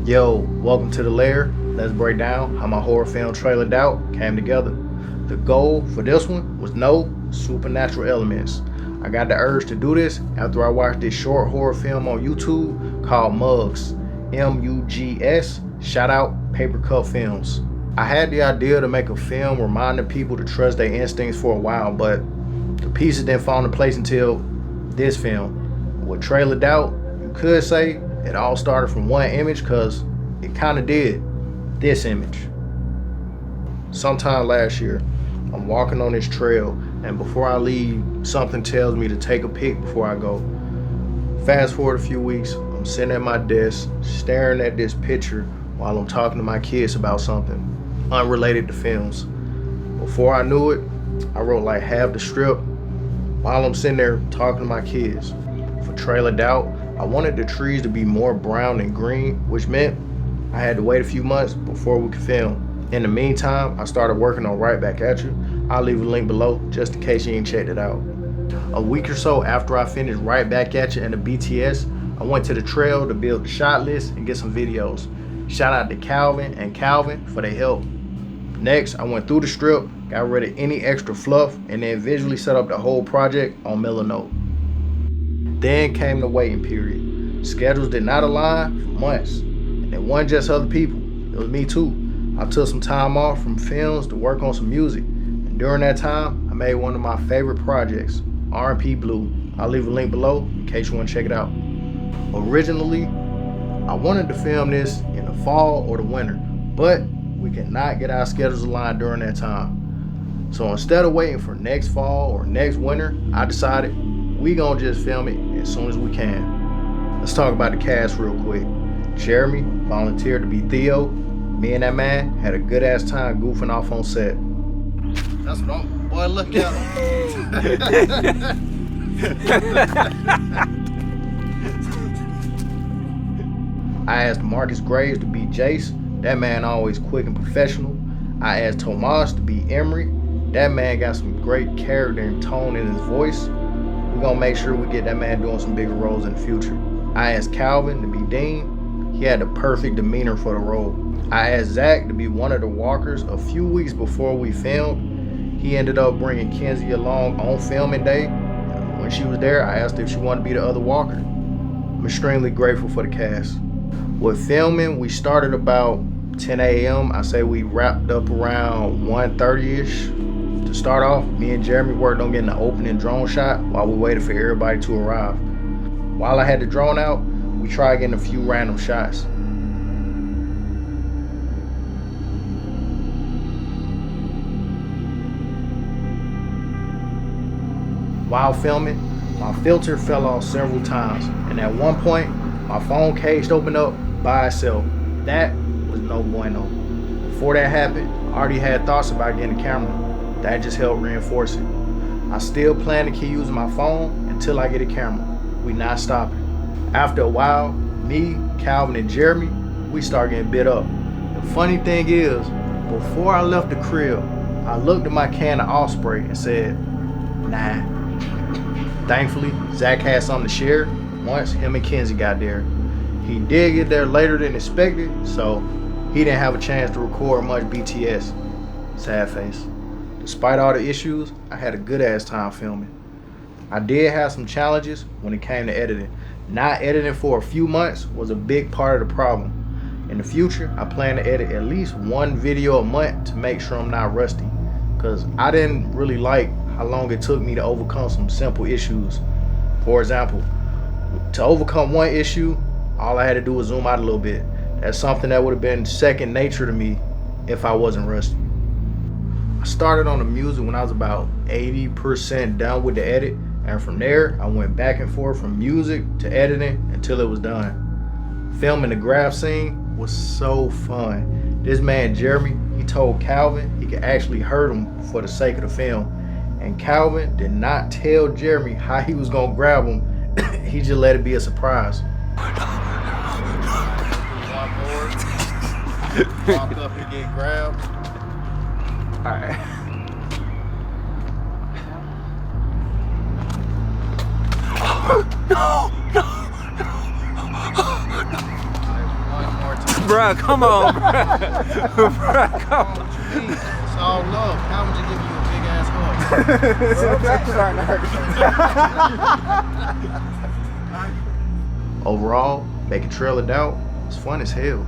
Yo, welcome to the Lair. Let's break down how my horror film trailer Doubt came together. The goal for this one was no supernatural elements. I got the urge to do this after I watched this short horror film on YouTube called Mugs, M-U-G-S, shout out Paper Cup Films. I had the idea to make a film reminding people to trust their instincts for a while, but the pieces didn't fall into place until this film. With trailer Doubt, you could say it all started from one image, cause it kinda did. This image. Sometime last year, I'm walking on this trail, and before I leave, something tells me to take a pic before I go. Fast forward a few weeks, I'm sitting at my desk, staring at this picture while I'm talking to my kids about something unrelated to films. Before I knew it, I wrote like half the strip while I'm sitting there talking to my kids. For trailer Doubt, I wanted the trees to be more brown than green, which meant I had to wait a few months before we could film. In the meantime, I started working on Right Back At You. I'll leave a link below just in case you ain't checked it out. A week or so after I finished Right Back At You and the BTS, I went to the trail to build the shot list and get some videos. Shout out to Calvin and Calvin for their help. Next, I went through the strip, got rid of any extra fluff, and then visually set up the whole project on Milanote. Then came the waiting period. Schedules did not align for months. And it wasn't just other people, it was me too. I took some time off from films to work on some music. And during that time, I made one of my favorite projects, RnP Blue. I'll leave a link below in case you want to check it out. Originally, I wanted to film this in the fall or the winter, but we could not get our schedules aligned during that time. So instead of waiting for next fall or next winter, I decided we gonna just film it as soon as we can. Let's talk about the cast real quick. Jeremy volunteered to be Theo. Me and that man had a good ass time goofing off on set. That's what I'm, boy, look at him. I asked Markus to be Jace. That man always quick and professional. I asked Tomas to be Emory. That man got some great character and tone in his voice. We're gonna make sure we get that man doing some bigger roles in the future. I asked Calvin to be Dean. He had the perfect demeanor for the role. I asked Zach to be one of the walkers. A few weeks before we filmed, he ended up bringing Kenzie along on filming day. When she was there, I asked her if she wanted to be the other walker. I'm extremely grateful for the cast. With filming, we started about 10 a.m. I say we wrapped up around 1:30-ish. To start off, me and Jeremy worked on getting the opening drone shot while we waited for everybody to arrive. While I had the drone out, we tried getting a few random shots. While filming, my filter fell off several times, and at one point, my phone case opened up by itself. That was no bueno. Before that happened, I already had thoughts about getting a camera. That just helped reinforce it. I still plan to keep using my phone until I get a camera. We not stopping. After a while, me, Calvin, and Jeremy, we start getting bit up. The funny thing is, before I left the crib, I looked at my can of Osprey and said, nah. Thankfully, Zach had something to share once him and Kenzie got there. He did get there later than expected, so he didn't have a chance to record much BTS. Sad face. Despite all the issues, I had a good ass time filming. I did have some challenges when it came to editing. Not editing for a few months was a big part of the problem. In the future, I plan to edit at least one video a month to make sure I'm not rusty, because I didn't really like how long it took me to overcome some simple issues. For example, to overcome one issue, all I had to do was zoom out a little bit. That's something that would have been second nature to me if I wasn't rusty. I started on the music when I was about 80% done with the edit, and from there I went back and forth from music to editing until it was done. Filming the graph scene was so fun. This man Jeremy, he told Calvin he could actually hurt him for the sake of the film, and Calvin did not tell Jeremy how he was gonna grab him. He just let it be a surprise. Walk up and get grabbed. Alright. No! One more time. Bruh, come on, bruh. Bruh, come on. It's all love. How would you give you a big ass hug? Overall, making Trail of Doubt was fun as hell.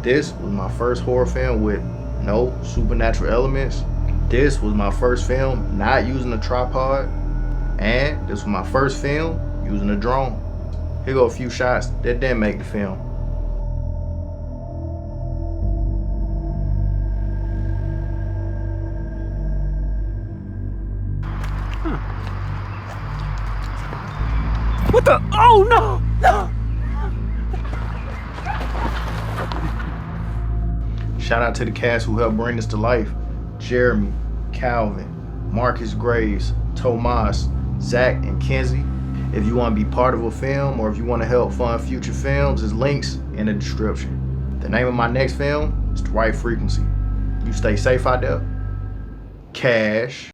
This was my first horror film with no supernatural elements. This was my first film not using a tripod. And this was my first film using a drone. Here go a few shots that didn't make the film. What the? Oh no! No! Shout out to the cast who helped bring this to life. Jeremy, Calvin, Markus Graves, Tomas, Zach, and Kenzie. If you want to be part of a film or if you want to help fund future films, there's links in the description. The name of my next film is The Right Frequency. You stay safe out there. Cash.